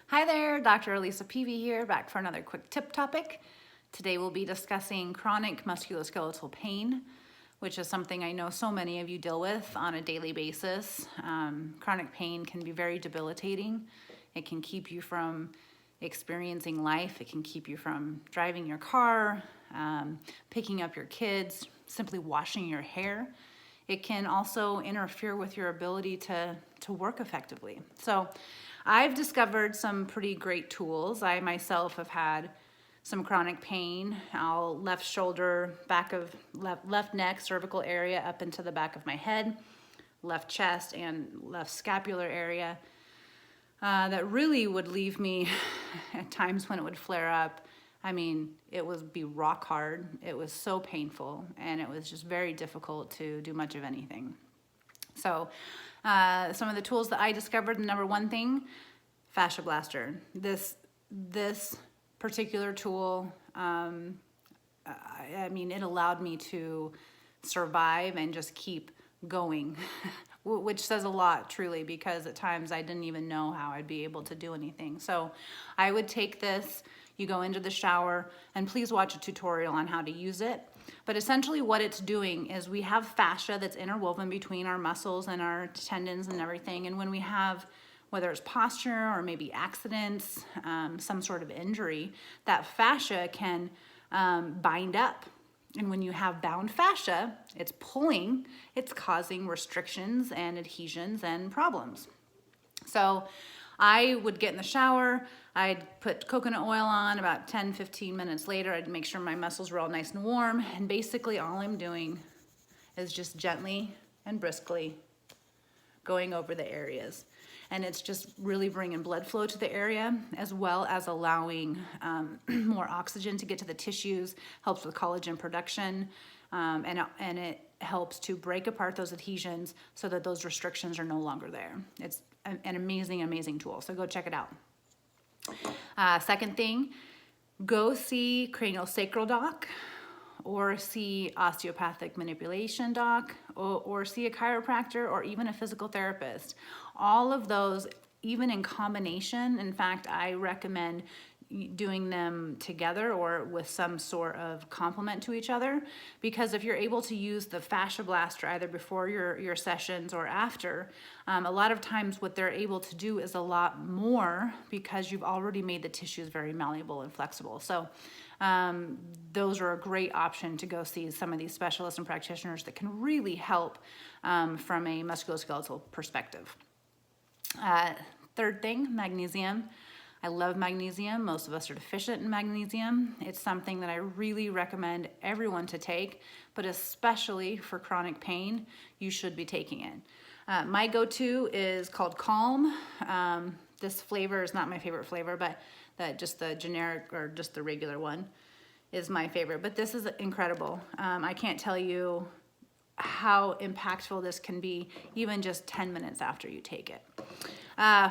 Hi there, Dr. Elisa Peavy here, back for another quick tip topic. Today we'll be discussing chronic musculoskeletal pain, which is something I know so many of you deal with on a daily basis. Chronic pain can be very debilitating. It can keep you from experiencing life. It can keep you from driving your car, picking up your kids, simply washing your hair. It can also interfere with your ability to work effectively. So I've discovered some pretty great tools. I myself have had some chronic pain. Left shoulder, back of left neck, cervical area up into the back of my head, left chest and left scapular area. That really would leave me at times when it would flare up. I mean, it would be rock hard. It was so painful, and it was just very difficult to do much of anything. So some of the tools that I discovered, the number one thing, Fascia Blaster. This particular tool, I mean, it allowed me to survive and just keep going, which says a lot, truly, because at times I didn't even know how I'd be able to do anything. So I would take this, you go into the shower, and please watch a tutorial on how to use it. But essentially what it's doing is we have fascia that's interwoven between our muscles and our tendons and everything. And when we have, whether it's posture or maybe accidents, some sort of injury, that fascia can bind up. And when you have bound fascia, it's pulling, it's causing restrictions and adhesions and problems. So I would get in the shower, I'd put coconut oil on. About 10-15 minutes later, I'd make sure my muscles were all nice and warm. And basically all I'm doing is just gently and briskly going over the areas. And it's just really bringing blood flow to the area, as well as allowing more oxygen to get to the tissues, helps with collagen production, and it helps to break apart those adhesions so that those restrictions are no longer there. It's an amazing, amazing tool, so go check it out. Second thing, go see cranial sacral doc, or see osteopathic manipulation doc, or see a chiropractor, or even a physical therapist. All of those, even in combination, in fact, I recommend doing them together or with some sort of complement to each other, because if you're able to use the Fascia Blaster either before your sessions or after, a lot of times what they're able to do is a lot more because you've already made the tissues very malleable and flexible. So those are a great option to go see some of these specialists and practitioners that can really help from a musculoskeletal perspective. Third thing, magnesium. I love magnesium. Most of us are deficient in magnesium. It's something that I really recommend everyone to take, but especially for chronic pain, you should be taking it. My go-to is called Calm. This flavor is not my favorite flavor, but just the generic or just the regular one is my favorite. But this is incredible. I can't tell you how impactful this can be even just 10 minutes after you take it.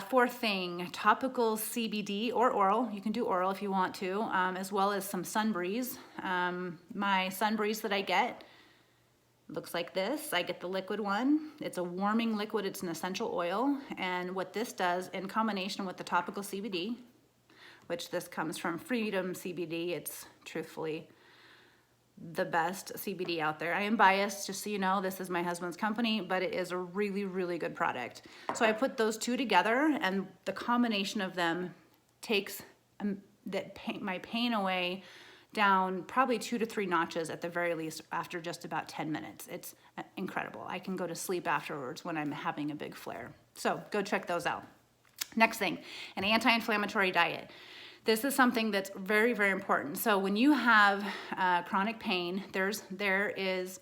Fourth thing, topical CBD or oral. You can do oral if you want to, as well as some Sunbreeze. My Sunbreeze that I get looks like this. I get the liquid one. It's a warming liquid. It's an essential oil. And what this does in combination with the topical CBD, which this comes from Freedom CBD, it's truthfully the best CBD out there. I am biased, just so you know, this is my husband's company, but it is a really, really good product. So I put those two together, and the combination of them takes my pain away down probably 2 to 3 notches at the very least after just about 10 minutes. It's incredible. I can go to sleep afterwards when I'm having a big flare. So go check those out. Next thing, an anti-inflammatory diet. This is something that's very, very important. So when you have chronic pain, there is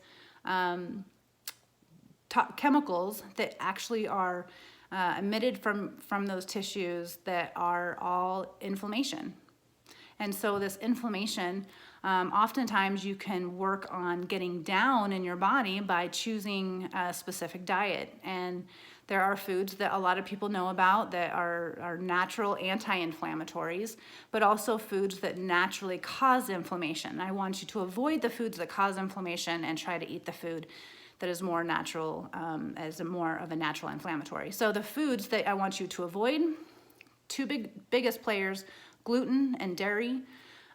chemicals that actually are emitted from those tissues that are all inflammation. And so this inflammation, oftentimes you can work on getting down in your body by choosing a specific diet. And there are foods that a lot of people know about that are natural anti-inflammatories, but also foods that naturally cause inflammation. I want you to avoid the foods that cause inflammation and try to eat the food that is more natural, as more of a natural inflammatory. So the foods that I want you to avoid: two biggest players, gluten and dairy.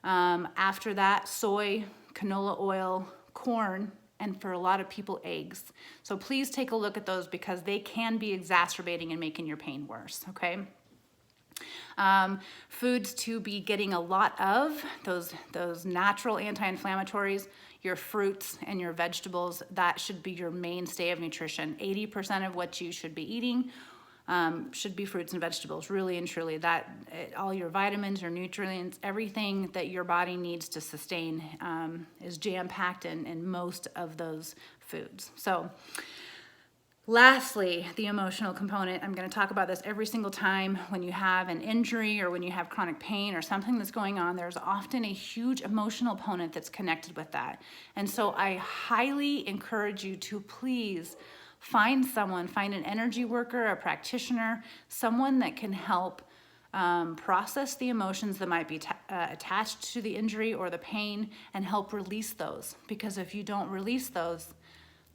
After that, soy, canola oil, corn, and for a lot of people, eggs. So please take a look at those because they can be exacerbating and making your pain worse, okay? Foods to be getting a lot of, those natural anti-inflammatories, your fruits and your vegetables, that should be your mainstay of nutrition. 80% of what you should be eating should be fruits and vegetables, really and truly. All your vitamins, your nutrients, everything that your body needs to sustain is jam-packed in most of those foods. So lastly, the emotional component. I'm going to talk about this every single time. When you have an injury or when you have chronic pain or something that's going on, there's often a huge emotional component that's connected with that. And so I highly encourage you to please find an energy worker, a practitioner, someone that can help process the emotions that might be attached to the injury or the pain and help release those. Because if you don't release those,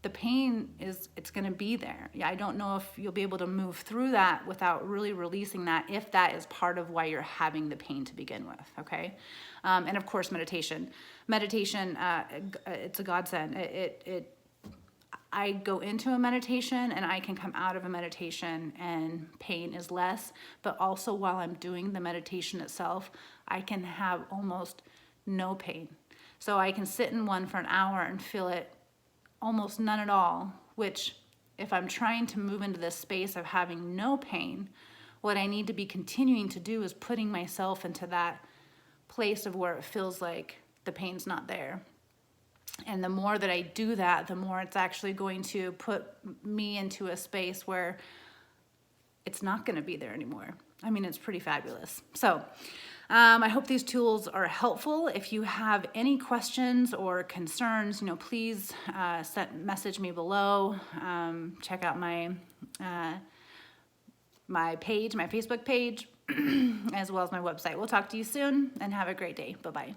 the pain it's going to be there. I don't know if you'll be able to move through that without really releasing that, if that is part of why you're having the pain to begin with, okay? And of course, meditation. Meditation, it's a godsend. I go into a meditation and I can come out of a meditation and pain is less, but also while I'm doing the meditation itself, I can have almost no pain. So I can sit in one for an hour and feel it almost none at all, which if I'm trying to move into this space of having no pain, what I need to be continuing to do is putting myself into that place of where it feels like the pain's not there. And the more that I do that, the more it's actually going to put me into a space where it's not going to be there anymore. I mean, it's pretty fabulous. So I hope these tools are helpful. If you have any questions or concerns, please message me below. Check out my page, my Facebook page, as well as my website. We'll talk to you soon and have a great day. Bye-bye.